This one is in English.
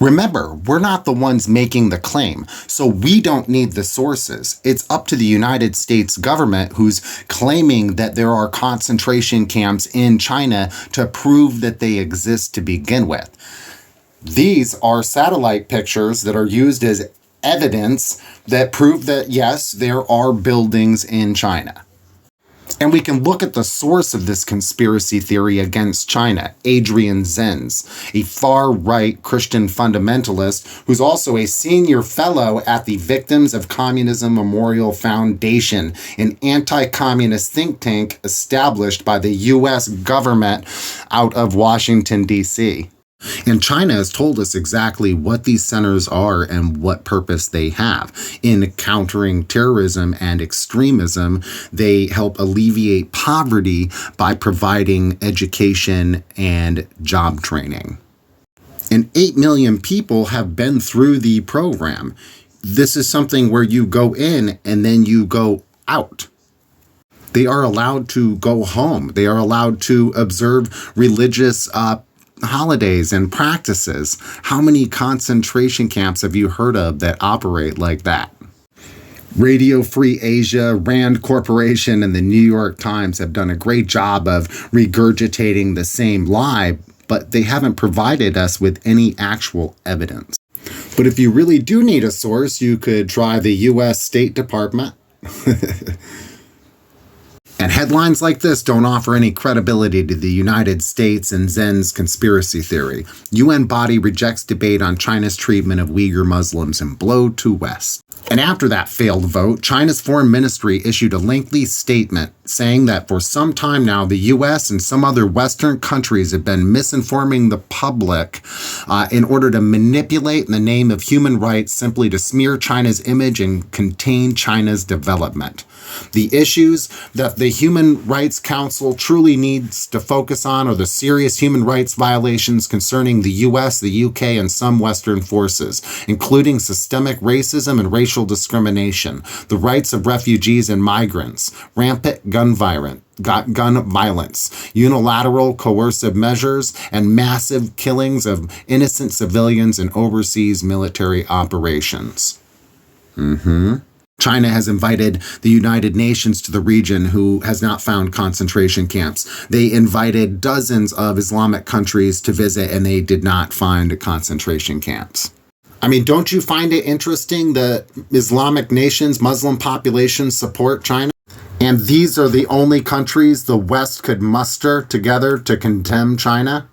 Remember, we're not the ones making the claim, so we don't need the sources. It's up to the United States government, who's claiming that there are concentration camps in China, to prove that they exist to begin with. These are satellite pictures that are used as evidence that prove that, yes, there are buildings in China. And we can look at the source of this conspiracy theory against China, Adrian Zenz, a far-right Christian fundamentalist who's also a senior fellow at the Victims of Communism Memorial Foundation, an anti-communist think tank established by the U.S. government out of Washington, D.C. And China has told us exactly what these centers are and what purpose they have. In countering terrorism and extremism, they help alleviate poverty by providing education and job training. And 8 million people have been through the program. This is something where you go in and then you go out. They are allowed to go home. They are allowed to observe religious holidays and practices. How many concentration camps have you heard of that operate like that? Radio Free Asia, Rand Corporation, and the New York Times have done a great job of regurgitating the same lie, but they haven't provided us with any actual evidence. But if you really do need a source, you could try the U.S. State Department. And headlines like this don't offer any credibility to the United States and Zen's conspiracy theory. UN body rejects debate on China's treatment of Uyghur Muslims and blow to West. And after that failed vote, China's foreign ministry issued a lengthy statement saying that for some time now, the U.S. and some other Western countries have been misinforming the public in order to manipulate in the name of human rights, simply to smear China's image and contain China's development. The issues that the Human Rights Council truly needs to focus on are the serious human rights violations concerning the U.S., the UK, and some Western forces, including systemic racism and racial discrimination, the rights of refugees and migrants, rampant gun violence, unilateral coercive measures, and massive killings of innocent civilians in overseas military operations. China has invited the United Nations to the region, who has not found concentration camps. They invited dozens of Islamic countries to visit, and they did not find concentration camps. I mean, don't you find it interesting that Islamic nations, Muslim populations support China? And these are the only countries the West could muster together to condemn China?